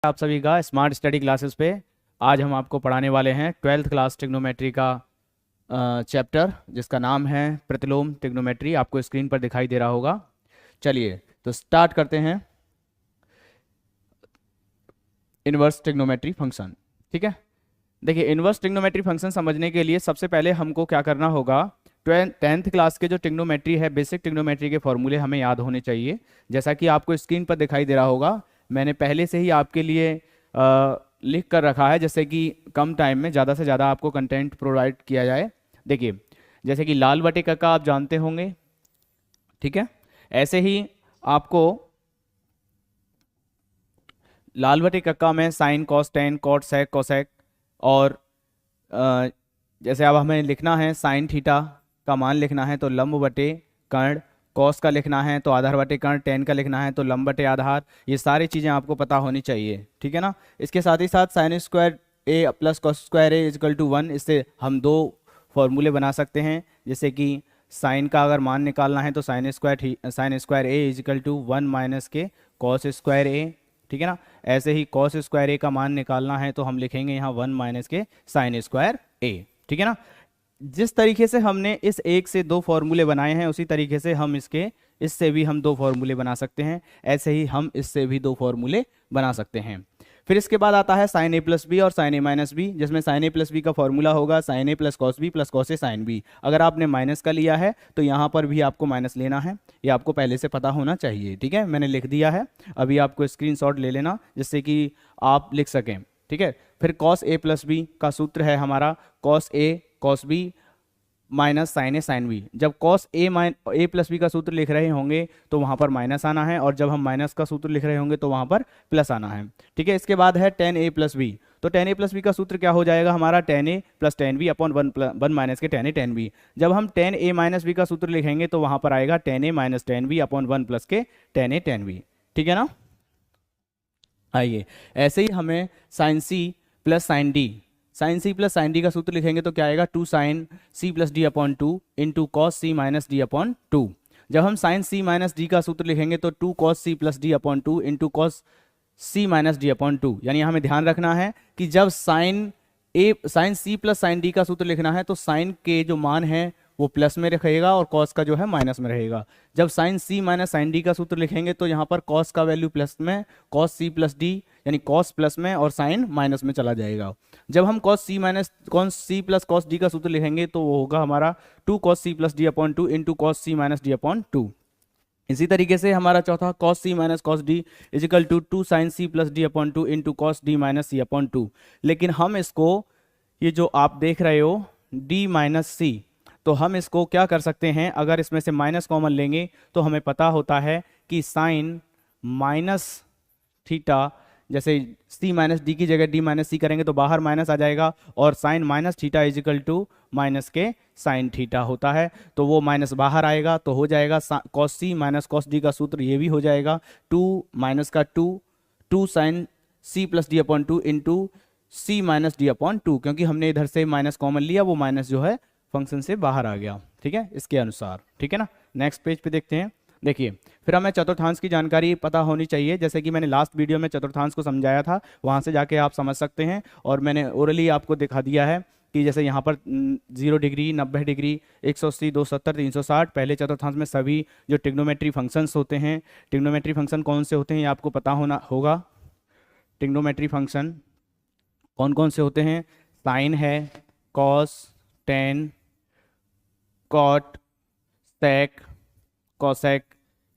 आप सभी का स्मार्ट स्टडी क्लासेस पे आज हम आपको पढ़ाने वाले हैं 12th क्लास ट्रिग्नोमेट्री का चैप्टर जिसका नाम है प्रतिलोम ट्रिग्नोमेट्री। आपको स्क्रीन पर दिखाई दे रहा होगा। चलिए तो स्टार्ट करते हैं। इनवर्स ट्रिग्नोमेट्री फंक्शन, ठीक है। देखिए, इनवर्स ट्रिग्नोमेट्री फंक्शन समझने के लिए सबसे पहले हमको क्या करना होगा, 10th क्लास के जो ट्रिग्नोमेट्री है, बेसिक ट्रिग्नोमेट्री के फॉर्मूले हमें याद होने चाहिए। जैसा कि आपको स्क्रीन पर दिखाई दे रहा होगा, मैंने पहले से ही आपके लिए लिख कर रखा है, जैसे कि कम टाइम में ज़्यादा से ज़्यादा आपको कंटेंट प्रोवाइड किया जाए। देखिए, जैसे कि लाल बटे का आप जानते होंगे, ठीक है। ऐसे ही आपको लाल बटे कक्का में साइन, कॉस, टेन, कॉट, सेक, कोसेक और जैसे अब हमें लिखना है साइन थीटा का मान लिखना है तो लंब बटे कर्ण, कॉस का लिखना है तो आधार बटे कर्ण, टेन का लिखना है तो लंब बटे आधार। ये सारी चीज़ें आपको पता होनी चाहिए, ठीक है ना। इसके साथ ही साथ sine square A plus cos square A equal to 1, इससे हम दो फॉर्मूले बना सकते हैं। जैसे कि साइन का अगर मान निकालना है तो sine square A equal to 1 minus के कॉस स्क्वायर ए, ठीक है ना। ऐसे ही कॉस स्क्वायर ए का मान निकालना है तो हम लिखेंगे यहाँ 1 माइनस के साइन स्क्वायर ए, ठीक है ना। जिस तरीके से हमने इस एक से दो फॉर्मूले बनाए हैं उसी तरीके से हम इससे भी हम दो फॉर्मूले बना सकते हैं। ऐसे ही हम इससे भी दो फॉर्मूले बना सकते हैं। फिर इसके बाद आता है साइन ए प्लस बी और साइन ए माइनस बी, जिसमें साइन ए प्लस बी का फॉर्मूला होगा sine A plus cos B plus cos A sine B. अगर आपने माइनस का लिया है तो यहाँ पर भी आपको माइनस लेना है, ये आपको पहले से पता होना चाहिए, ठीक है। मैंने लिख दिया है, अभी आपको स्क्रीनशॉट ले लेना जिससे कि आप लिख सकें, ठीक है। फिर कॉस ए प्लस बी का सूत्र है हमारा cos A cos B minus sign A sine B. जब कॉस ए प्लस बी का सूत्र लिख रहे होंगे तो वहाँ पर माइनस आना है, और जब हम माइनस का सूत्र लिख रहे होंगे तो वहाँ पर प्लस आना है, ठीक है। इसके बाद है टेन ए प्लस बी, तो टेन ए प्लस बी का सूत्र क्या हो जाएगा हमारा, tan A plus tan B upon one minus के टेन ए टेन बी। जब हम टेन ए माइनस बी का सूत्र लिखेंगे तो वहाँ पर आएगा tan A minus tan B upon 1 plus के टेन ए टेन बी, ठीक है ना। आइए, ऐसे ही हमें sine C plus sine D, sine C plus sine D का सूत्र लिखेंगे तो क्या आएगा, two sine C plus D upon two into cos C minus D upon two. जब हम साइन सी माइनस डी का सूत्र लिखेंगे तो two cos C plus D upon two into cos C minus D upon two. यानी हमें ध्यान रखना है कि जब sine C plus sine D का सूत्र लिखना है तो साइन के जो मान है वो प्लस में रहेगा और कॉस का जो है माइनस में रहेगा। जब sine C minus sine D का सूत्र लिखेंगे तो यहाँ पर कॉस का वैल्यू प्लस में, कॉस सी प्लस डी यानी कॉस प्लस में और साइन माइनस में चला जाएगा। जब हम cos C plus cos D का सूत्र लिखेंगे तो वो होगा हमारा two cos C plus D upon two into cos C minus D upon two. इसी तरीके से हमारा चौथा cos C minus cos D equal to two sine C plus D upon two into cos D minus C upon two. लेकिन हम इसको, ये जो आप देख रहे हो डी माइनस सी, तो हम इसको क्या कर सकते हैं, अगर इसमें से माइनस कॉमन लेंगे तो हमें पता होता है कि साइन माइनस थीटा, जैसे सी माइनस डी की जगह डी माइनस सी करेंगे तो बाहर माइनस आ जाएगा, और sine minus theta equal to minus के साइन थीटा होता है, तो वो माइनस बाहर आएगा तो हो जाएगा cos C minus cos D का सूत्र ये भी हो जाएगा टू माइनस का two sine C plus D upon two into C minus D upon two, क्योंकि हमने इधर से माइनस कॉमन लिया, वो माइनस जो है फंक्शन से बाहर आ गया, ठीक है, इसके अनुसार, ठीक है ना। नेक्स्ट पेज पे देखते हैं। देखिए, फिर हमें चतुर्थांश की जानकारी पता होनी चाहिए, जैसे कि मैंने लास्ट वीडियो में चतुर्थांश को समझाया था, वहाँ से जाके आप समझ सकते हैं, और मैंने ओरली आपको दिखा दिया है कि जैसे यहाँ पर 0 डिग्री, 90 डिग्री, 180, 270, 360, पहले चतुर्थांश में सभी जो ट्रिग्नोमेट्री फंक्शंस होते हैं, ट्रिग्नोमेट्री फंक्शन कौन से होते हैं ये आपको पता होना होगा। ट्रिग्नोमेट्री फंक्शन कौन कौन से होते हैं, साइन है, कॉस, टेन, कॉट, सेक, कोसेक,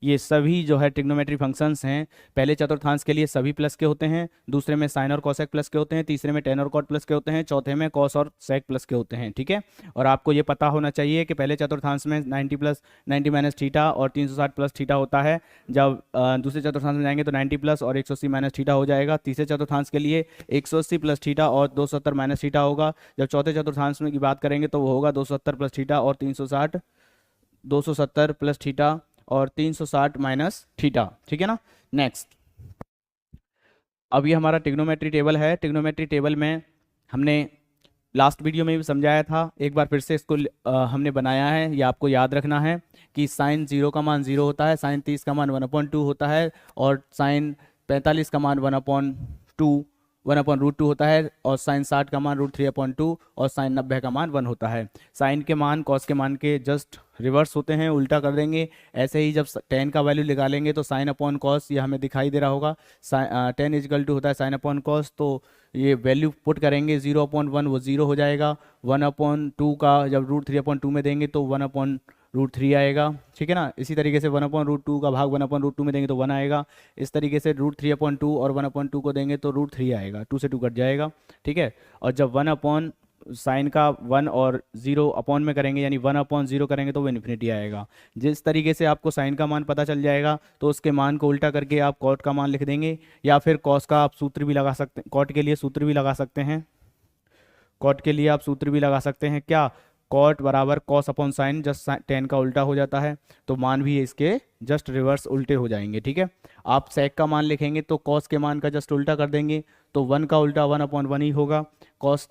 ये सभी जो है ट्रिग्नोमेट्री फंक्शंस हैं। पहले चतुर्थांश के लिए सभी प्लस के होते हैं, दूसरे में साइन और कोसेक प्लस के होते हैं, तीसरे में टेन और कॉट प्लस के होते हैं, चौथे में कॉस और सेक प्लस के होते हैं, ठीक है। और आपको ये पता होना चाहिए कि पहले चतुर्थांश में 90 प्लस 90 माइनस थीटा और 360 प्लस थीटा होता है। जब दूसरे चतुर्थांश में जाएंगे तो 90 प्लस और 180 माइनस थीटा हो जाएगा। तीसरे चतुर्थांश के लिए 180 प्लस थीटा और 270 माइनस थीटा होगा। जब चौथे चतुर्थांश में की बात करेंगे तो वो होगा 270 प्लस थीटा और 360, 270 प्लस थीटा और 360 माइनस थीटा, ठीक है ना। नेक्स्ट, अब ये हमारा ट्रिग्नोमेट्री टेबल है। ट्रिग्नोमेट्री टेबल में हमने लास्ट वीडियो में भी समझाया था, एक बार फिर से इसको हमने बनाया है। ये आपको याद रखना है कि साइन 0 का मान 0 होता है, साइन 30 का मान 1/2 होता है, और साइन 45 का मान 1/2 टू 1/√2 होता है, और साइन 60 का मान √3/2 और साइन 90 का मान 1 होता है। साइन के मान कॉस के मान के जस्ट रिवर्स होते हैं, उल्टा कर देंगे। ऐसे ही जब टेन का वैल्यू निकालेंगे तो साइन अपॉन कॉस ये हमें दिखाई दे रहा होगा, टेन इजकल टू होता है साइन अपॉन कॉस, तो ये वैल्यू पुट करेंगे 0/1 वो 0 हो जाएगा। 1/2 का जब √3/2 में देंगे तो 1/√3 आएगा, ठीक है ना। इसी तरीके से 1/√2 का भाग 1/√2 में देंगे तो 1 आएगा। इस तरीके से √3/2 और 1/2 को देंगे तो √3 आएगा, 2 से 2 कट जाएगा, ठीक है। और जब 1 अपॉन साइन का 1 और 0 अपॉन में करेंगे, यानी 1/0 करेंगे तो वो इन्फिनिटी आएगा। जिस तरीके से आपको साइन का मान पता चल जाएगा तो उसके मान को उल्टा करके आप कॉट का मान लिख देंगे, या फिर कॉस का आप सूत्र भी लगा सकते हैं, कॉट के लिए सूत्र भी लगा सकते हैं। कॉट के लिए आप सूत्र भी लगा सकते हैं, क्या, कॉट बराबर cos upon sine, just ten का उल्टा हो जाता है, तो मान भी इसके जस्ट रिवर्स उल्टे हो जाएंगे, ठीक है। आप सेक का मान लिखेंगे तो कॉस के मान का जस्ट उल्टा कर देंगे, तो 1 का उल्टा 1/1 ही होगा। कॉस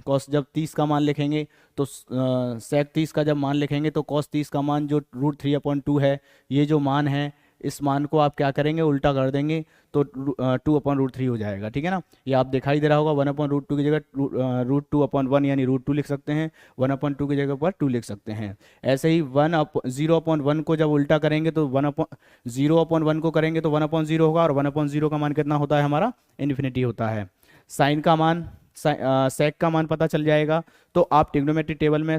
कॉस जब 30 का मान लिखेंगे तो सेक 30 का जब मान लिखेंगे तो कॉस 30 का मान जो √3/2 है, ये जो मान है इस मान को आप क्या करेंगे, उल्टा कर देंगे, तो 2/√3 हो जाएगा, ठीक है ना। ये आप दिखाई दे रहा होगा, 1/√2 की जगह √2/1 यानी √2 लिख सकते हैं, 1/2 की जगह पर 2 लिख सकते हैं। ऐसे ही 0/1 को जब उल्टा करेंगे तो 0/1 को करेंगे तो 1/0 होगा, और 1/0 का मान कितना होता है हमारा, इन्फिनिटी होता है। साइन का मान सेक का मान पता चल जाएगा, तो आप ट्रिग्नोमेट्री टेबल में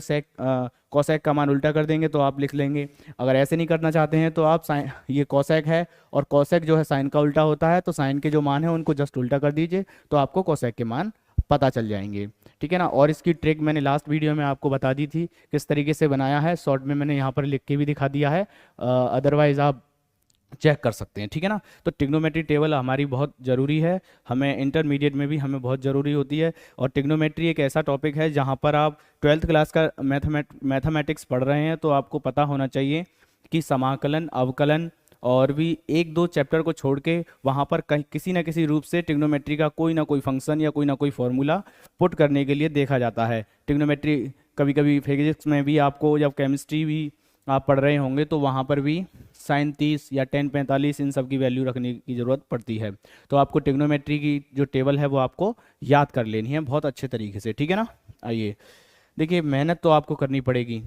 कोसेक का मान उल्टा कर देंगे तो आप लिख लेंगे। अगर ऐसे नहीं करना चाहते हैं तो आप साइन, ये कोसेक है और कोसेक जो है साइन का उल्टा होता है, तो साइन के जो मान है उनको जस्ट उल्टा कर दीजिए तो आपको कोसेक के मान पता चल जाएंगे, ठीक है ना। और इसकी ट्रिक मैंने लास्ट वीडियो में आपको बता दी थी किस तरीके से बनाया है, शॉर्ट में मैंने यहाँ पर लिख के भी दिखा दिया है, अदरवाइज आप चेक कर सकते हैं, ठीक है ना। तो ट्रिग्नोमेट्री टेबल हमारी बहुत ज़रूरी है, हमें इंटरमीडिएट में भी हमें बहुत ज़रूरी होती है। और ट्रिग्नोमेट्री एक ऐसा टॉपिक है जहाँ पर आप 12th क्लास का मैथमेटिक्स पढ़ रहे हैं तो आपको पता होना चाहिए कि समाकलन, अवकलन और भी एक दो चैप्टर को छोड़ के वहाँ पर कहीं किसी न किसी रूप से ट्रिग्नोमेट्री का कोई ना कोई फंक्शन या कोई ना कोई फॉर्मूला पुट करने के लिए देखा जाता है। ट्रिग्नोमेट्री कभी कभी फिजिक्स में भी आपको, जब केमिस्ट्री भी आप पढ़ रहे होंगे तो वहाँ पर भी साइन 30 या टेन 45 इन सब की वैल्यू रखने की ज़रूरत पड़ती है। तो आपको ट्रिग्नोमेट्री की जो टेबल है वो आपको याद कर लेनी है बहुत अच्छे तरीके से, ठीक है ना। आइए देखिए, मेहनत तो आपको करनी पड़ेगी।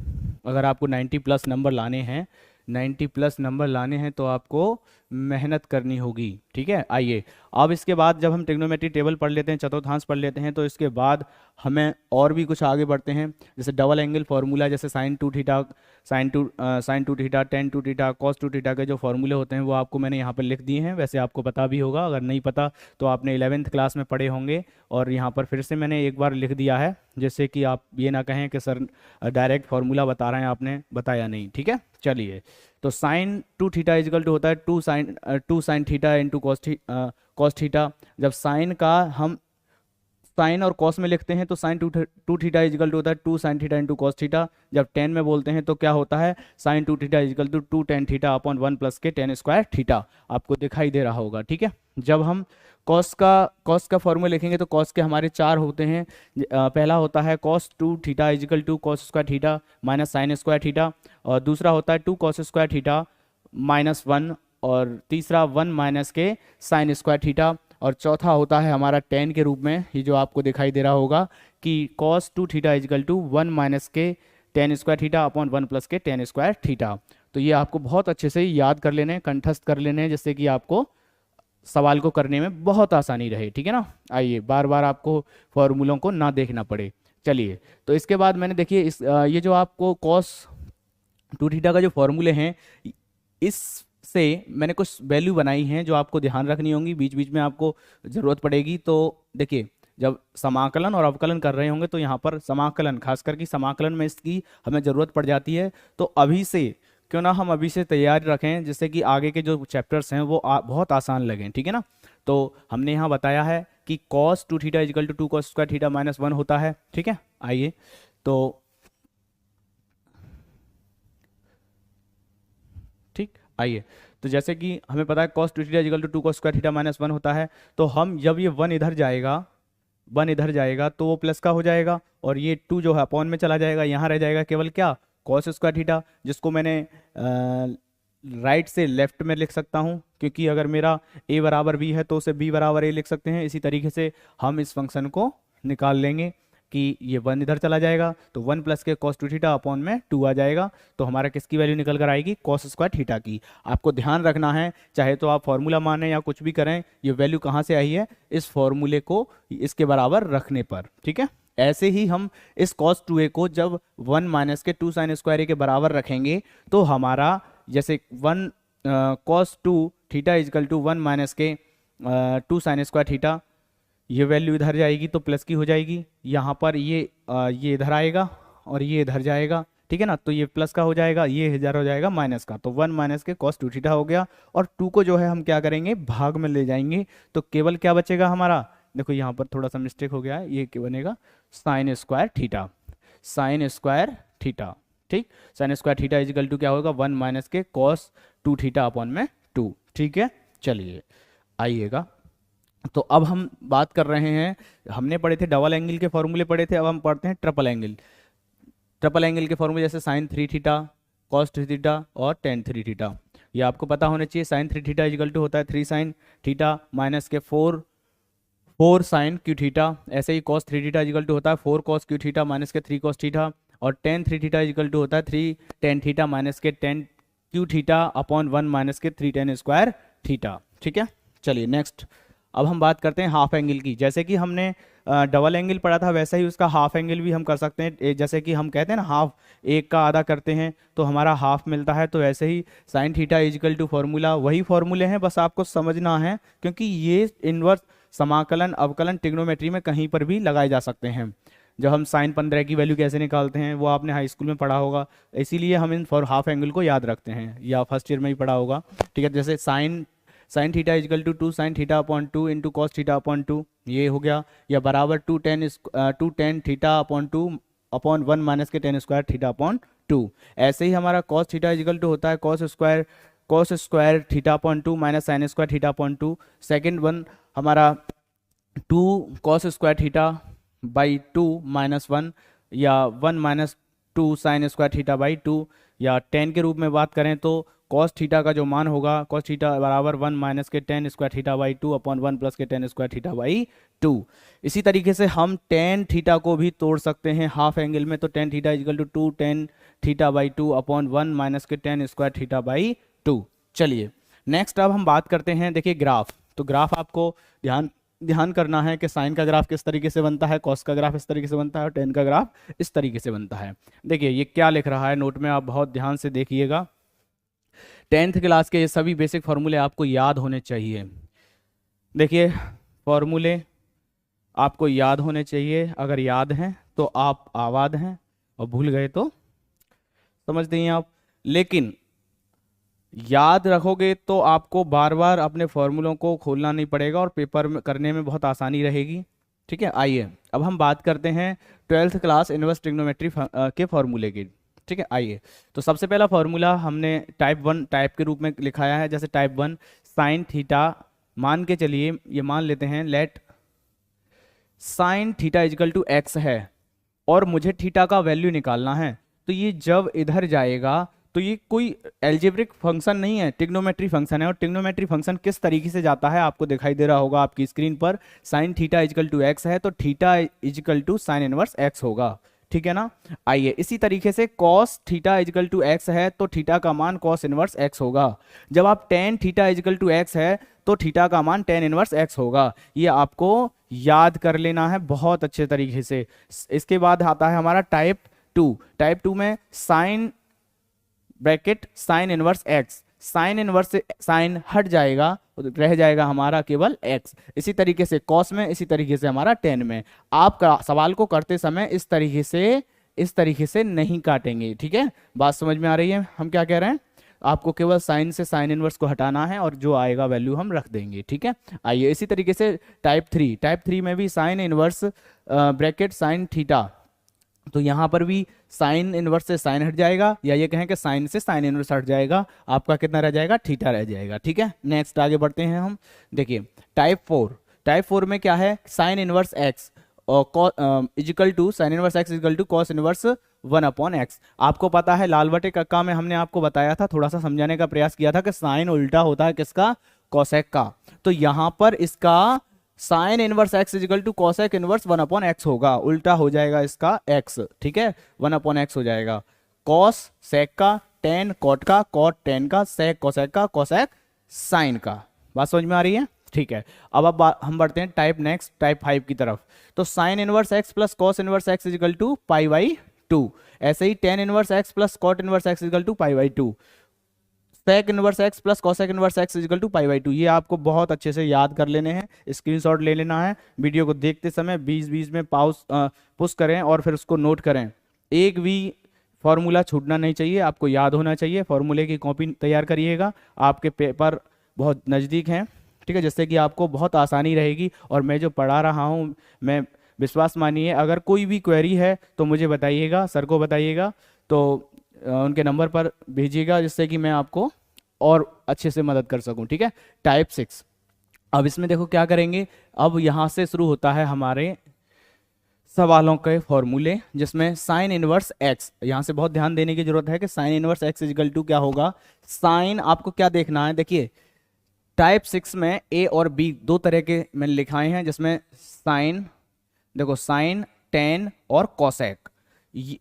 अगर आपको 90+ नंबर लाने हैं, 90+ नंबर लाने हैं तो आपको मेहनत करनी होगी, ठीक है। आइए अब इसके बाद जब हम ट्रिग्नोमेट्री टेबल पढ़ लेते हैं, चतुर्थांश पढ़ लेते हैं, तो इसके बाद हमें और भी कुछ आगे बढ़ते हैं, जैसे डबल एंगल फार्मूला, जैसे sine 2 theta, sine 2 theta, tan 2 theta, cos 2 theta के जो फॉर्मूले होते हैं वो आपको मैंने यहाँ पर लिख दिए हैं। वैसे आपको पता भी होगा, अगर नहीं पता तो आपने 11th क्लास में पढ़े होंगे, और यहाँ पर फिर से मैंने एक बार लिख दिया है, जैसे कि आप ये ना कहें कि सर डायरेक्ट फार्मूला बता रहे हैं, आपने बताया नहीं, ठीक है। चलिए, तो साइन 2 थीटा इजकल टू होता है 2 sine theta into cos theta. जब साइन का हम साइन और कॉस में लिखते हैं तो साइन 2 थीटा इजकल टू होता है 2 sine theta into cos theta. जब टेन में बोलते हैं तो क्या होता है, sine 2 theta equal to 2 tan theta upon 1 plus के टेन स्क्वायर थीटा। आपको दिखाई दे रहा होगा, ठीक है। जब हम कॉस का फॉर्मूला लिखेंगे तो कॉस के हमारे 4 होते हैं। पहला होता है cos 2 theta equal to cos square theta minus sine square theta, और दूसरा होता है 2 कॉस स्क्वायर थीटा माइनस 1, और तीसरा 1 माइनस के साइन स्क्वायर थीटा, और चौथा होता है हमारा टेन के रूप में, ये जो आपको दिखाई दे रहा होगा कि cos 2 theta equal to 1 minus के tan square theta upon 1 plus के टेन स्क्वायर थीटा। तो ये आपको बहुत अच्छे से याद कर लेने हैं, कंठस्थ कर लेने हैं, जिससे कि आपको सवाल को करने में बहुत आसानी रहे, ठीक है ना। आइए, बार बार आपको फॉर्मूलों को ना देखना पड़े। चलिए, तो इसके बाद मैंने देखिए ये जो आपको कॉस 2 थीटा का जो फॉर्मूले हैं, इस से मैंने कुछ वैल्यू बनाई हैं जो आपको ध्यान रखनी होंगी, बीच बीच में आपको ज़रूरत पड़ेगी। तो देखिए, जब समाकलन और अवकलन कर रहे होंगे तो यहाँ पर समाकलन, खास करके समाकलन में इसकी हमें ज़रूरत पड़ जाती है। तो अभी से क्यों ना हम अभी से तैयारी रखें, जिससे कि आगे के जो चैप्टर्स हैं वो बहुत आसान लगें, ठीक है ना। तो हमने यहाँ बताया है कि cos 2 theta equal to 2 cos square theta minus 1 होता है, ठीक है। आइए, तो ठीक, आइए, तो जैसे कि हमें पता है cos 2 theta equal to 2 cos square theta minus 1 होता है, तो हम जब ये 1 इधर जाएगा तो वो प्लस का हो जाएगा, और ये 2 जो है अपॉन में चला जाएगा, यहाँ रह जाएगा केवल क्या, cos स्क्वायर थीटा, जिसको मैंने राइट से लेफ्ट में लिख सकता हूँ, क्योंकि अगर मेरा a बराबर b है तो उसे b बराबर a लिख सकते हैं। इसी तरीके से हम इस फंक्शन को निकाल लेंगे कि ये 1 इधर चला जाएगा तो 1 प्लस के cos 2 थीटा अपॉन में 2 आ जाएगा, तो हमारा किसकी वैल्यू निकल कर आएगी, cos स्क्वायर थीटा की। आपको ध्यान रखना है, चाहे तो आप फॉर्मूला माने या कुछ भी करें, ये वैल्यू कहाँ से आई है, इस फॉर्मूले को इसके बराबर रखने पर। ठीक है, ऐसे ही हम इस cos 2a को जब 1 माइनस के 2 साइन स्क्वायर a के बराबर रखेंगे तो हमारा जैसे 1 cos 2 theta equal to 1 minus के 2 साइन स्क्वायर थीटा, ये वैल्यू इधर जाएगी तो प्लस की हो जाएगी। यहाँ पर ये इधर आएगा और ये इधर जाएगा, ठीक है ना, तो ये प्लस का हो जाएगा, ये इधर हो जाएगा माइनस का, तो 1 माइनस के cos 2 थीटा हो गया। और 2 को जो है हम क्या करेंगे, भाग में ले जाएंगे, तो केवल क्या बचेगा हमारा, देखो यहाँ पर थोड़ा सा मिस्टेक हो गया है, ये क्या बनेगा, sine square theta, sine square theta. ठीक, sine square theta equal to क्या होगा, 1 माइनस के cos 2 थीटा अपॉन में 2। ठीक है, चलिए आइएगा, तो अब हम बात कर रहे हैं, हमने पढ़े थे डबल एंगल के फॉर्मूले पढ़े थे, अब हम पढ़ते हैं ट्रिपल एंगल। ट्रिपल एंगल के फॉर्मूले जैसे साइन 3 थीटा, cos 3 थीटा और tan 3 थीटा, ये आपको पता होना चाहिए। साइन 3 थीटा इजिकल टू होता है 3 साइन थीटा माइनस के 4 साइन क्यू थीटा। ऐसे ही cos 3 थीटा इजिकल टू होता है 4 cos क्यू थीटा माइनस के 3 cos थीटा। और tan 3 थीटा इजिकल टू होता है 3 tan थीटा माइनस के 10 क्यू थीटा अपॉन 1 माइनस के 3 tan स्क्वायर थीटा। ठीक है, चलिए नेक्स्ट, अब हम बात करते हैं हाफ एंगल की। जैसे कि हमने डबल एंगल पढ़ा था, वैसे ही उसका हाफ एंगल भी हम कर सकते हैं। जैसे कि हम कहते हैं ना, हाफ एक का आधा करते हैं तो हमारा हाफ मिलता है, तो ऐसे ही sine theta equal to formula, वही फॉर्मूले हैं, बस आपको समझना है, क्योंकि ये इनवर्स, समाकलन, अवकलन, ट्रिग्नोमेट्री में कहीं पर भी लगाए जा सकते हैं। जब हम साइन 15 की वैल्यू कैसे निकालते हैं वो आपने हाई स्कूल में पढ़ा होगा, इसीलिए हम इन फॉर हाफ एंगल को याद रखते हैं, या फर्स्ट ईयर में ही पढ़ा होगा। ठीक है, जैसे sine theta equal to 2 sine theta upon 2 into cos theta upon 2, ये हो गया, या बराबर 2 tan theta upon 2 upon 1 minus के 10 स्क्वायर थीटा अपॉन 2। ऐसे ही हमारा कॉस थीटा इजिकल टू होता है cos square theta upon 2 minus sine square theta upon 2। Second one हमारा 2 cos square theta by 2 minus 1, या 1 minus 2 sine square theta by 2। या 10 के रूप में बात करें तो cos थीटा का जो मान होगा, cos थीटा बराबर 1 माइनस के 10 square theta by 2 upon 1 plus के 10 स्क्वायर थीटा बाई 2। इसी तरीके से हम tan थीटा को भी तोड़ सकते हैं हाफ एंगल में, तो tan theta equal to 2 tan theta by 2 upon 1 minus के 10 स्क्वायर थीटा बाई 2। चलिए नेक्स्ट, अब हम बात करते हैं, देखिए ग्राफ। तो ग्राफ आपको ध्यान करना है कि साइन का ग्राफ किस तरीके से बनता है, कॉस का ग्राफ इस तरीके से बनता है और टेन का ग्राफ इस तरीके से बनता है। देखिए ये क्या लिख रहा है नोट में, आप बहुत ध्यान से देखिएगा। 10th क्लास के ये सभी बेसिक फॉर्मूले आपको याद होने चाहिए। देखिए फॉर्मूले आपको याद होने चाहिए, अगर याद हैं तो आप आबाद हैं, और भूल गए तो समझ नहीं आप। लेकिन याद रखोगे तो आपको बार बार अपने फॉर्मूलों को खोलना नहीं पड़ेगा और पेपर में करने में बहुत आसानी रहेगी। ठीक है, आइए अब हम बात करते हैं 12th क्लास इनवर्स ट्रिग्नोमेट्री के फॉर्मूले की। ठीक है, आइए, तो सबसे पहला फॉर्मूला हमने टाइप 1 टाइप के रूप में लिखाया है। जैसे टाइप 1 साइन थीटा, मान के चलिए ये मान लेते हैं, let sine theta equal to X है, और मुझे थीटा का वैल्यू निकालना है। तो ये जब इधर जाएगा तो ये कोई एल्जेब्रिक फंक्शन नहीं है, ट्रिग्नोमेट्री फंक्शन है। और ट्रिग्नोमेट्री फंक्शन किस तरीके से जाता है आपको दिखाई दे रहा होगा आपकी स्क्रीन पर। Sine theta equal to X है तो theta equal to sine inverse X होगा। ठीक है ना, आइए इसी तरीके से cos theta equal to X है तो थीटा का मान cos इनवर्स एक्स होगा। जब आप tan theta equal to X है तो थीटा का मान tan इनवर्स एक्स होगा। ये आपको याद कर लेना है बहुत अच्छे तरीके से। इसके बाद आता है हमारा टाइप 2। टाइप 2 में sine bracket sine inverse X, sine inverse से साइन हट जाएगा, रह जाएगा हमारा केवल x। इसी तरीके से कॉस में, इसी तरीके से हमारा टेन में। आप सवाल को करते समय इस तरीके से नहीं काटेंगे। ठीक है, बात समझ में आ रही है हम क्या कह रहे हैं। आपको केवल साइन से साइन इनवर्स को हटाना है और जो आएगा वैल्यू हम रख देंगे। ठीक है, आइए इसी तरीके से टाइप 3 में भी sign inverse bracket sine theta, तो यहाँ पर भी साइन इनवर्स से साइन हट जाएगा, या ये कहें कि साइन से साइन इनवर्स हट जाएगा, आपका कितना रह जाएगा, थीटा रह जाएगा। ठीक है, नेक्स्ट आगे बढ़ते हैं हम। देखिए टाइप 4 में क्या है, sine inverse x equal to sine inverse x equal to cos inverse 1/x। आपको पता है लाल बटे कक्का में हमने आपको बताया था, थोड़ा सा समझाने का प्रयास किया था कि साइन उल्टा होता है किसका, कोसेक का। तो यहां पर इसका sine inverse x equal to cosec inverse 1/x होगा, उल्टा हो जाएगा इसका x, ठीक है, 1/x हो जाएगा। कॉस सेक का, टेन कॉट का, कॉट टेन का, सेक कोसेक का, कोसेक साइन का। बात समझ में आ रही है? ठीक है। अब हम बढ़ते हैं टाइप 5 की तरफ। तो sine inverse x plus cos inverse x equal to π/2। ऐसे ही tan inverse x plus cot inverse x equal to π/2। Sec inverse x plus cosec inverse x equal to π/2। ये आपको बहुत अच्छे से याद कर लेने हैं, स्क्रीनशॉट ले लेना है। वीडियो को देखते समय 20-20 में पॉज पुश करें और फिर उसको नोट करें। एक भी फॉर्मूला छूटना नहीं चाहिए, आपको याद होना चाहिए। फॉर्मूले की कॉपी तैयार करिएगा, आपके पेपर बहुत नज़दीक हैं, ठीक है, जिससे कि आपको बहुत आसानी रहेगी। और मैं जो पढ़ा रहा हूँ, मैं विश्वास मानिए, अगर कोई भी क्वेरी है तो मुझे बताइएगा, सर को बताइएगा, तो उनके नंबर पर भेजिएगा, जिससे कि मैं आपको और अच्छे से मदद कर सकूं, ठीक है। टाइप 6। अब इसमें देखो क्या करेंगे, अब यहाँ से शुरू होता है हमारे सवालों के फॉर्मूले, जिसमें साइन इनवर्स एक्स, यहाँ से बहुत ध्यान देने की जरूरत है कि sine inverse x equal to क्या होगा। साइन आपको क्या देखना है, देखिए टाइप 6 में ए और बी दो तरह के मैंने लिखाए हैं, जिसमें साइन, देखो साइन, टेन और कोसेक।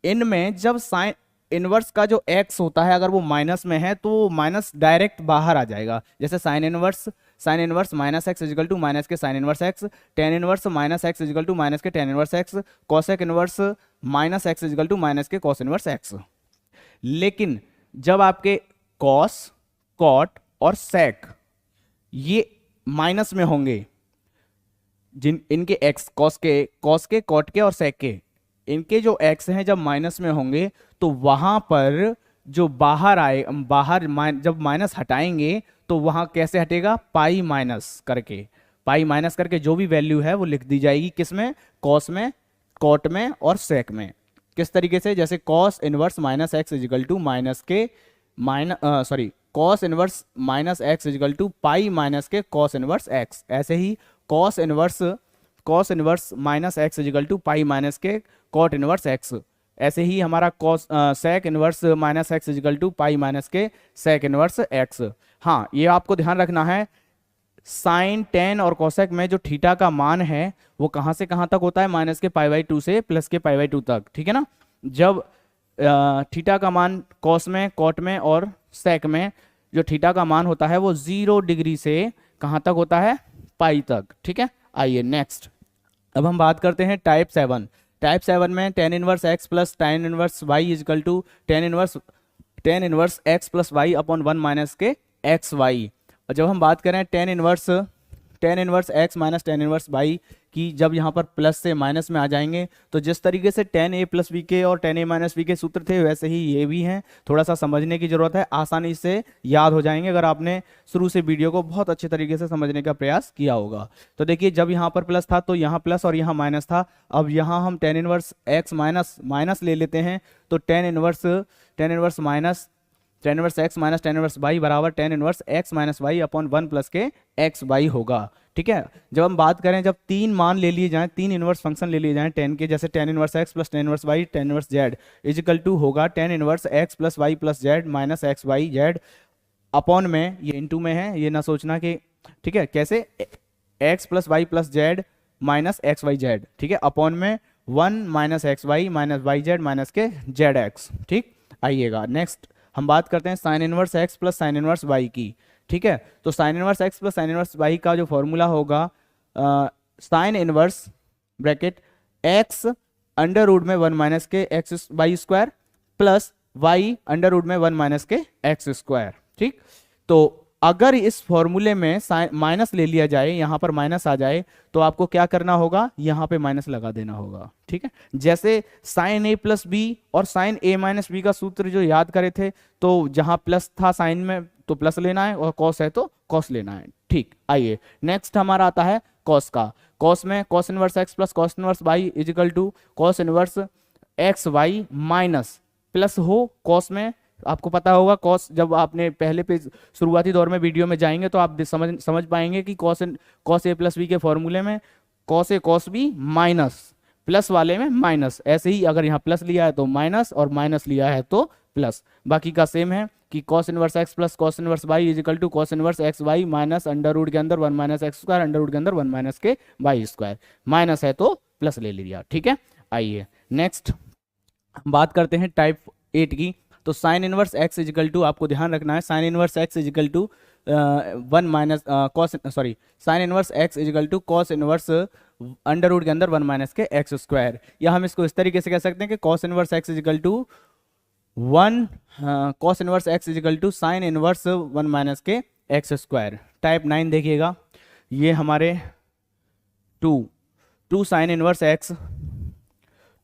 इनमें जब साइन इनवर्स का जो x होता है अगर वो माइनस में है तो माइनस डायरेक्ट बाहर आ जाएगा। जैसे sine inverse minus x equal to minus के sine inverse x, tan inverse minus x equal to minus के tan inverse x, cosec inverse minus x equal to minus के कॉस इनवर्स एक्स। लेकिन जब आपके कॉस, कॉट और सेक ये minus में होंगे, जिन इनके एक्स, कॉस के, कॉट के और सेक के, इनके जो एक्स हैं जब माइनस में होंगे तो वहां पर जो जब माइनस हटाएंगे तो वहां कैसे हटेगा, पाई माइनस करके जो भी वैल्यू है वो लिख दी जाएगी, किसमें, कॉस में, कॉट में और सेक में। किस तरीके से, जैसे cos inverse minus x equal to minus के cos inverse minus x equal to pi minus के कॉस इनवर्स एक्स। ऐसे ही cos inverse minus x equal to pi minus के कॉट इनवर्स एक्स। ऐसे ही हमारा sec inverse minus x equal to pi minus के sec inverse x. हाँ, ये आपको ध्यान रखना है, साइन, टेन और कोसेक में जो थीटा का मान है वो कहाँ से कहाँ तक होता है, माइनस के π/2 से प्लस के π/2 तक, ठीक है ना। जब थीटा का मान कॉस में, कॉट में और सेक में जो थीटा का मान होता है वो 0 डिग्री से कहाँ तक होता है, पाई तक, ठीक है। आइए नेक्स्ट, अब हम बात करते हैं टाइप 7। टाइप 7 में tan inverse x plus tan inverse Y equal to tan inverse x plus Y upon 1 minus के एक्स वाई। और जब हम बात करें tan inverse x minus tan inverse Y की, जब यहाँ पर प्लस से माइनस में आ जाएंगे तो जिस तरीके से टेन ए प्लस बी के और टेन ए माइनस बी के सूत्र थे वैसे ही ये भी हैं। थोड़ा सा समझने की जरूरत है, आसानी से याद हो जाएंगे अगर आपने शुरू से वीडियो को बहुत अच्छे तरीके से समझने का प्रयास किया होगा। तो देखिए, जब यहाँ पर प्लस था तो यहाँ प्लस और यहाँ माइनस था। अब यहाँ हम टेन इनवर्स एक्स माइनस ले लेते हैं तो tan inverse x minus tan inverse y बराबर tan inverse x minus y upon 1 plus के एक्स वाई होगा, ठीक है। जब हम बात करें, जब तीन मान ले लिए जाएं, तीन इनवर्स फंक्शन ले लिए जाएं टेन के, जैसे tan inverse x plus tan inverse y tan inverse z equal to होगा tan inverse x plus Y plus Z minus x Y z upon में, ये इनटू में है, ये ना सोचना कि, ठीक है, कैसे, X plus Y plus Z minus x Y Z, ठीक है, अपॉन में 1 minus x Y minus Y Z minus के जेड एक्स, ठीक। आइएगा नेक्स्ट, हम बात करते हैं sine inverse x plus sine inverse Y की, ठीक है। तो sine inverse x plus sine inverse Y का जो फॉर्मूला होगा, sine inverse bracket X under root में 1 माइनस के x Y square plus Y under root में 1 माइनस के एक्स स्क्वायर, ठीक। तो अगर इस फॉर्मूले में माइनस ले लिया जाए, यहाँ पर माइनस आ जाए, तो आपको क्या करना होगा, यहाँ पे माइनस लगा देना होगा, ठीक है। जैसे साइन ए प्लस बी और साइन ए माइनस बी का सूत्र जो याद करे थे, तो जहाँ प्लस था साइन में तो प्लस लेना है और कॉस है तो कॉस लेना है, ठीक। आइए नेक्स्ट हमारा आता है कॉस का। कॉस में cos inverse x plus cos inverse Y equal to cos inverse X Y minus plus हो कॉस में, आपको पता होगा कॉस, जब आपने पहले पे शुरुआती दौर में वीडियो में जाएंगे तो आप समझ पाएंगे कि कॉस ए प्लस बी के फॉर्मूले में cos A cos B minus plus वाले में माइनस, ऐसे ही अगर यहाँ प्लस लिया है तो माइनस और माइनस लिया है तो प्लस। बाकी का सेम है कि cos inverse x plus cos inverse Y is equal to cos inverse X Y minus under root के अंदर 1 minus X square under root के अंदर 1 माइनस के वाई स्क्वायर, माइनस है तो प्लस ले लिया। ठीक है, आइए नेक्स्ट बात करते हैं टाइप 8 की। तो sine inverse x equal to, आपको ध्यान रखना है, sine inverse x equal to 1 minus cos, sorry, sine inverse x equal to cos inverse under root के अंदर 1 माइनस के एक्स स्क्वायर, या हम इसको इस तरीके से कह सकते हैं कि cos inverse x equal to 1 cos inverse x equal to sine inverse 1 minus के एक्स स्क्वायर। टाइप 9 देखिएगा, ये हमारे 2 sine inverse X,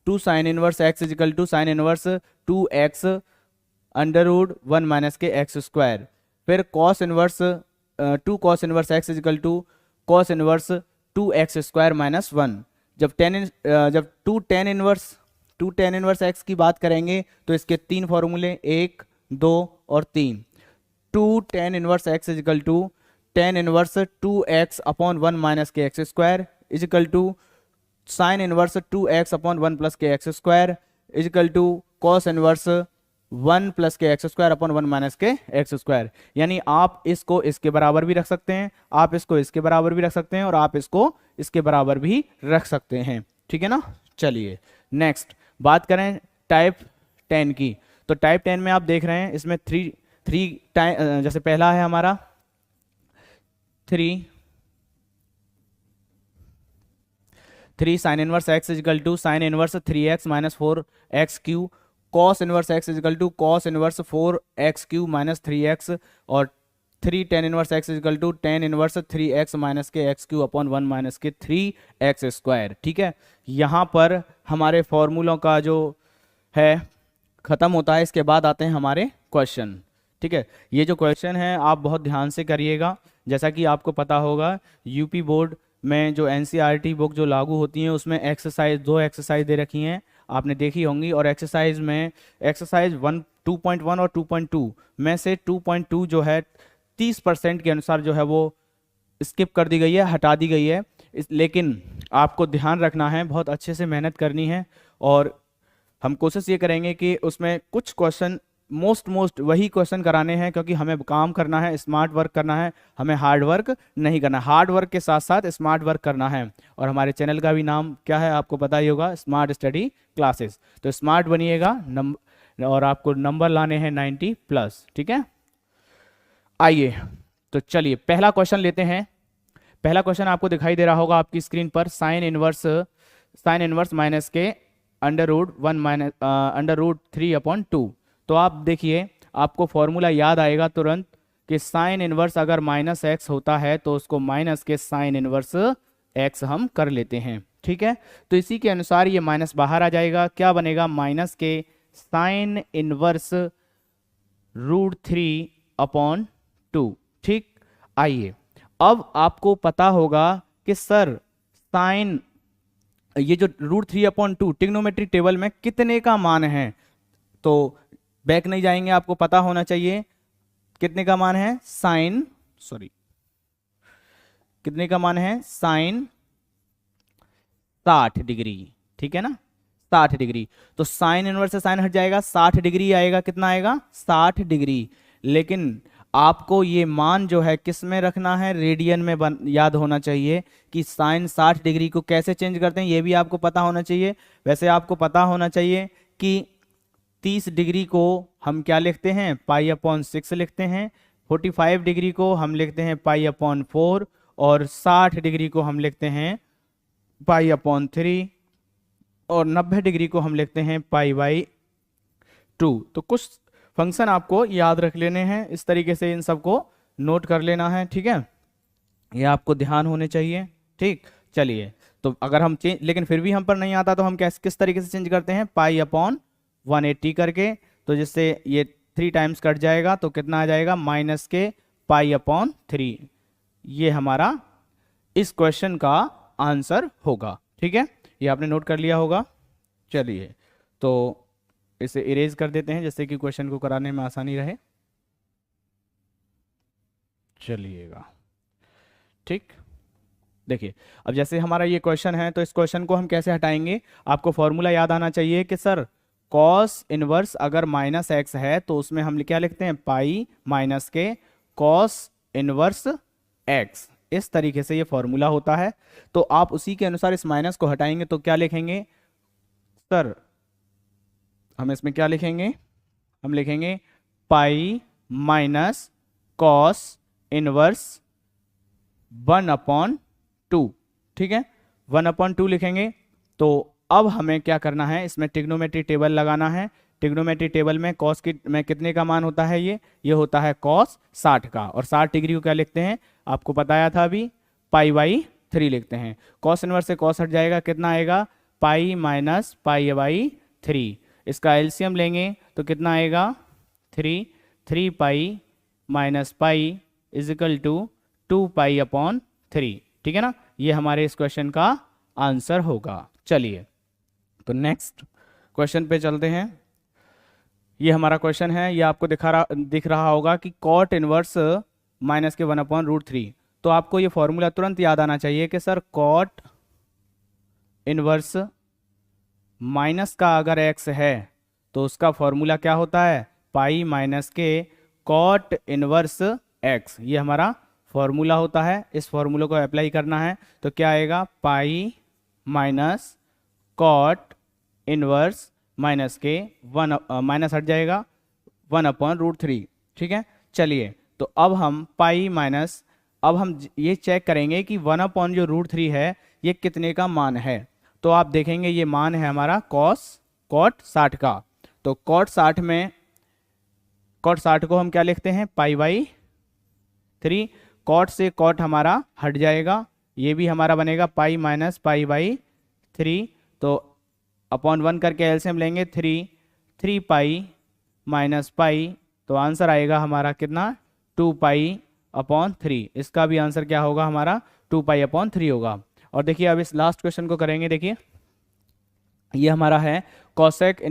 2 sine inverse x equal to sine inverse 2x under root 1 minus के एक्स स्क्वायर, फिर cos inverse 2 cos inverse x equal to cos inverse 2x square minus 1। जब जब 2 tan inverse x की बात करेंगे तो इसके 3 फॉर्मूले 1, 2 और 3। 2 tan inverse x equal to tan inverse 2x upon 1 minus के x square equal to sine inverse 2x upon 1 plus के x square equal to cos inverse 1 plus के एक्स स्क्वायर अपॉन 1 माइनस के एक्स स्क्वायर। यानी आप इसको इसके बराबर भी रख सकते हैं, आप इसको इसके बराबर भी रख सकते हैं और आप इसको इसके बराबर भी रख सकते हैं। ठीक है ना, चलिए नेक्स्ट बात करें टाइप 10 की। तो टाइप 10 में आप देख रहे हैं इसमें थ्री टाइम, जैसे पहला है हमारा 3 sine inverse x equal to sine inverse 3x minus 4x cube, cos inverse x equal to cos inverse 4x cube minus 3x, और 3 tan inverse x equal to tan inverse 3x minus के X cube upon 1 minus के 3x square. ठीक है, यहाँ पर हमारे फॉर्मूलों का जो है ख़त्म होता है, इसके बाद आते हैं हमारे क्वेश्चन। ठीक है, ये जो क्वेश्चन है आप बहुत ध्यान से करिएगा। जैसा कि आपको पता होगा यूपी बोर्ड में जो एनसीईआरटी बुक जो लागू होती है उसमें एक्सरसाइज 2 एक्सरसाइज दे रखी हैं, आपने देखी होंगी। और एक्सरसाइज में एक्सरसाइज 2.1 और 2.2 में से 2.2 जो है 30% के अनुसार जो है वो स्किप कर दी गई है, हटा दी गई है। लेकिन आपको ध्यान रखना है, बहुत अच्छे से मेहनत करनी है और हम कोशिश ये करेंगे कि उसमें कुछ क्वेश्चन मोस्ट वही क्वेश्चन कराने हैं, क्योंकि हमें काम करना है, स्मार्ट वर्क करना है, हमें हार्ड वर्क नहीं करना। हार्ड वर्क के साथ साथ स्मार्ट वर्क करना है। और हमारे चैनल का भी नाम क्या है आपको पता ही होगा, स्मार्ट स्टडी क्लासेस। तो स्मार्ट बनिएगा और आपको नंबर लाने हैं 90+। ठीक है, आइए तो चलिए पहला क्वेश्चन लेते हैं। पहला क्वेश्चन आपको दिखाई दे रहा होगा आपकी स्क्रीन पर, साइन इनवर्स माइनस के अंडर रूट 3/2। तो आप देखिए, आपको फॉर्मूला याद आएगा तुरंत कि साइन इनवर्स अगर माइनस एक्स होता है तो उसको माइनस के साइन इनवर्स एक्स हम कर लेते हैं। ठीक है, तो इसी के अनुसार ये माइनस बाहर आ जाएगा, क्या बनेगा, माइनस के साइन इनवर्स रूट 3/2। ठीक, आइए अब आपको पता होगा कि सर साइन, ये जो रूट 3/2 ट्रिग्नोमेट्री टेबल में कितने का मान है, तो बैक नहीं जाएंगे, आपको पता होना चाहिए कितने का मान है, कितने का मान है, साइन 60 डिग्री। ठीक है ना, 60 डिग्री। तो साइन इनवर्स से साइन हट जाएगा, 60 डिग्री आएगा, कितना आएगा, 60 डिग्री। लेकिन आपको ये मान जो है किस में रखना है, रेडियन में याद होना चाहिए कि साइन 60 डिग्री को कैसे चेंज करते हैं, ये भी आपको पता होना चाहिए। वैसे आपको पता होना चाहिए कि 30 डिग्री को हम क्या लिखते हैं, π/6 लिखते हैं, 45 डिग्री को हम लिखते हैं π/4, और 60 डिग्री को हम लिखते हैं π/3, और 90 डिग्री को हम लिखते हैं π/2। तो कुछ फंक्शन आपको याद रख लेने हैं, इस तरीके से इन सबको नोट कर लेना है। ठीक है, ये आपको ध्यान होने चाहिए। ठीक, चलिए तो अगर हम चेंज, लेकिन फिर भी हम पर नहीं आता तो हम किस तरीके से चेंज करते हैं, π/180 करके। तो जिससे ये 3 टाइम्स कट जाएगा तो कितना आ जाएगा, माइनस के π/3। ये हमारा इस क्वेश्चन का आंसर होगा। ठीक है, ये आपने नोट कर लिया होगा। चलिए तो इसे इरेज कर देते हैं जिससे कि क्वेश्चन को कराने में आसानी रहे। चलिएगा, ठीक, देखिए, अब जैसे हमारा ये क्वेश्चन है तो इस क्वेश्चन को हम कैसे हटाएंगे, आपको फॉर्मूला याद आना चाहिए कि सर कॉस इनवर्स अगर माइनस एक्स है तो उसमें हम क्या लिखते हैं, पाई माइनस के कॉस इनवर्स एक्स। इस तरीके से ये फॉर्मूला होता है। तो आप उसी के अनुसार इस माइनस को हटाएंगे तो क्या लिखेंगे सर, हम इसमें क्या लिखेंगे, हम लिखेंगे पाई माइनस कॉस इनवर्स 1/2। ठीक है, 1/2 लिखेंगे। तो अब हमें क्या करना है, इसमें ट्रिग्नोमेट्री टेबल लगाना है। ट्रिग्नोमेट्री टेबल में कॉस की में कितने का मान होता है, ये होता है कॉस 60 का। और 60 डिग्री को क्या लिखते हैं, आपको बताया था अभी, पाई/3 लिखते हैं। कॉस इनवर्स से कॉस हट जाएगा, कितना आएगा, पाई माइनस पाई/3। इसका एलसीएम लेंगे तो कितना आएगा, 3 pi minus pi equal to 2 pi. ठीक है ना, ये हमारे इस क्वेश्चन का आंसर होगा। चलिए तो नेक्स्ट क्वेश्चन पे चलते हैं। ये हमारा क्वेश्चन है, ये आपको दिख रहा होगा कि कॉट इनवर्स माइनस के 1/√3। तो आपको ये फॉर्मूला तुरंत याद आना चाहिए कि सर कॉट इनवर्स माइनस का अगर एक्स है तो उसका फॉर्मूला क्या होता है, पाई माइनस के कॉट इनवर्स एक्स। ये हमारा फॉर्मूला होता है। इस फॉर्मूले को अप्लाई करना है तो क्या आएगा, pi minus cot inverse minus के माइनस हट जाएगा 1/√3। ठीक है, चलिए तो अब हम पाई माइनस, अब हम ये चेक करेंगे कि 1/√3 है ये कितने का मान है। तो आप देखेंगे ये मान है हमारा कॉट 60 का। तो कॉट 60 को हम क्या लिखते हैं, पाई/3। कॉट से कॉट हमारा हट जाएगा, ये भी हमारा बनेगा पाई माइनस पाई/3। तो अपॉन 1 करके एलसीएम लेंगे, 3 पाई माइनस पाई, तो आंसर आएगा हमारा कितना, 2 पाई/3। इसका भी आंसर क्या होगा हमारा, 2 पाई/3 होगा। और देखिए अब इस लास्ट क्वेश्चन को करेंगे। देखिए ये हमारा है कॉसेक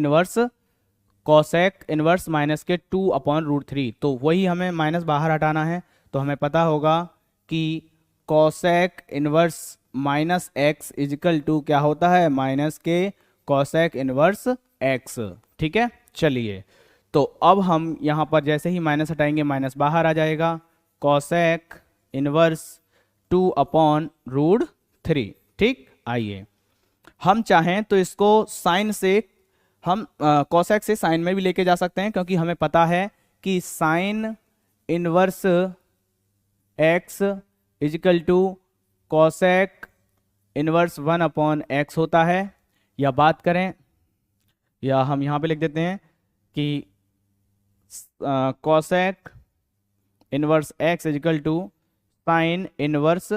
इनवर्स माइनस के 2/√3। तो वही हमें माइनस बाहर हटाना है। तो हमें पता होगा कि cosec inverse minus x equal to क्या होता है, माइनस के कॉसेक इनवर्स एक्स। ठीक है, चलिए तो अब हम यहाँ पर जैसे ही माइनस हटाएंगे माइनस बाहर आ जाएगा, कॉसेक इनवर्स 2/√3। ठीक, आइए हम चाहें तो इसको साइन से, हम कॉसेक से साइन में भी लेके जा सकते हैं, क्योंकि हमें पता है कि sine inverse x equal to cosec inverse 1/x होता है। या बात करें, या हम यहाँ पे लिख देते हैं कि cosec inverse x equal to sine inverse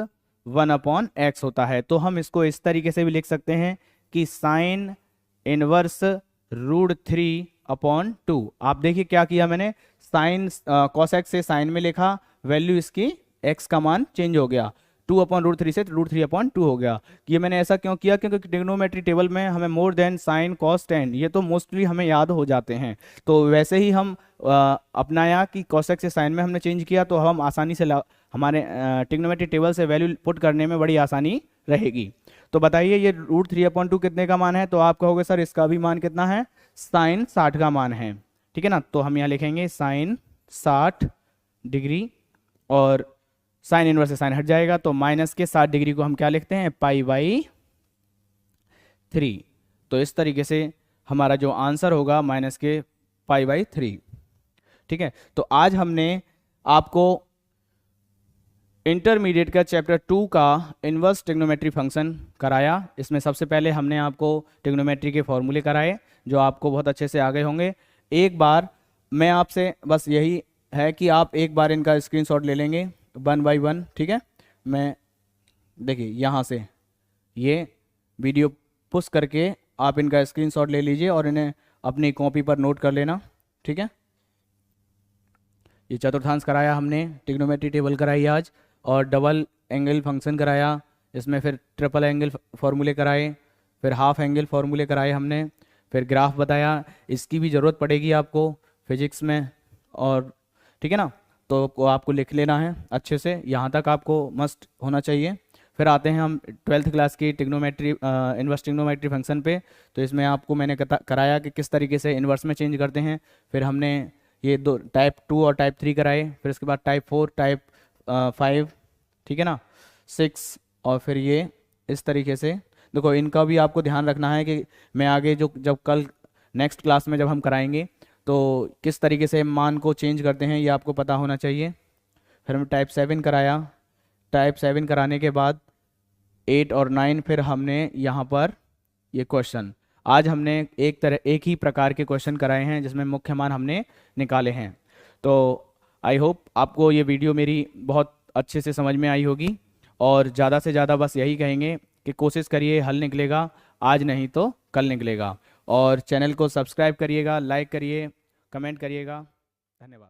1/x होता है। तो हम इसको इस तरीके से भी लिख सकते हैं कि साइन इनवर्स √3/2। आप देखिए क्या किया मैंने, साइन कॉसेक से साइन में लिखा, वैल्यू इसकी x का मान चेंज हो गया, 2/√3 से √3/2 हो गया। ये मैंने ऐसा क्यों किया, क्योंकि ट्रिग्नोमेट्री टेबल में हमें more than sine cos tan ये तो मोस्टली हमें याद हो जाते हैं। तो वैसे ही हम अपनाया कि कॉसेक से साइन में हमने चेंज किया, तो हम आसानी से हमारे ट्रिग्नोमेट्री टेबल से वैल्यू पुट करने में बड़ी आसानी रहेगी। तो बताइए ये √3/2 कितने का मान है, तो आप कहोगे सर इसका भी मान कितना है, साइन 60 का मान है। ठीक है ना, तो हम यहाँ लिखेंगे साइन 60 डिग्री, और साइन इनवर्स से साइन हट जाएगा, तो माइनस के 60 डिग्री को हम क्या लिखते हैं, पाई/3। तो इस तरीके से हमारा जो आंसर होगा माइनस के पाई/3। ठीक है, तो आज हमने आपको इंटरमीडिएट का चैप्टर 2 का इनवर्स ट्रिग्नोमेट्री फंक्शन कराया। इसमें सबसे पहले हमने आपको ट्रिग्नोमेट्री के फॉर्मूले कराए, जो आपको बहुत अच्छे से आ गए होंगे। एक बार मैं आपसे बस यही है कि आप एक बार इनका स्क्रीनशॉट ले लेंगे 1 बाय 1। ठीक है, मैं देखिए यहाँ से ये वीडियो पुश करके आप इनका स्क्रीनशॉट ले लीजिए और इन्हें अपनी कॉपी पर नोट कर लेना। ठीक है, ये चतुर्थांश कराया हमने, ट्रिग्नोमेट्री टेबल कराई आज, और डबल एंगल फंक्शन कराया, इसमें फिर ट्रिपल एंगल फॉर्मूले कराए, फिर हाफ एंगल फॉर्मूले कराए हमने, फिर ग्राफ बताया। इसकी भी ज़रूरत पड़ेगी आपको फिजिक्स में, और ठीक है ना, तो आपको लिख लेना है अच्छे से, यहाँ तक आपको मस्ट होना चाहिए। फिर आते हैं हम 12th क्लास की ट्रिग्नोमेट्री इन्वर्स ट्रिग्नोमेट्री फंक्शन पे। तो इसमें आपको मैंने कराया कि किस तरीके से इन्वर्स में चेंज करते हैं। फिर हमने ये दो टाइप 2 और टाइप 3 कराए, फिर उसके बाद टाइप 4, टाइप 5, ठीक है ना, 6, और फिर ये इस तरीके से। देखो इनका भी आपको ध्यान रखना है कि मैं आगे जो जब कल नेक्स्ट क्लास में जब हम कराएंगे तो किस तरीके से मान को चेंज करते हैं ये आपको पता होना चाहिए। फिर हमने टाइप 7 कराया, टाइप 7 कराने के बाद 8 और 9, फिर हमने यहाँ पर ये क्वेश्चन, आज हमने एक ही प्रकार के क्वेश्चन कराए हैं जिसमें मुख्य मान हमने निकाले हैं। तो आई होप आपको ये वीडियो मेरी बहुत अच्छे से समझ में आई होगी, और ज़्यादा से ज़्यादा बस यही कहेंगे कि कोशिश करिए, हल निकलेगा, आज नहीं तो कल निकलेगा। और चैनल को सब्सक्राइब करिएगा, लाइक करिए, कमेंट करिएगा। धन्यवाद।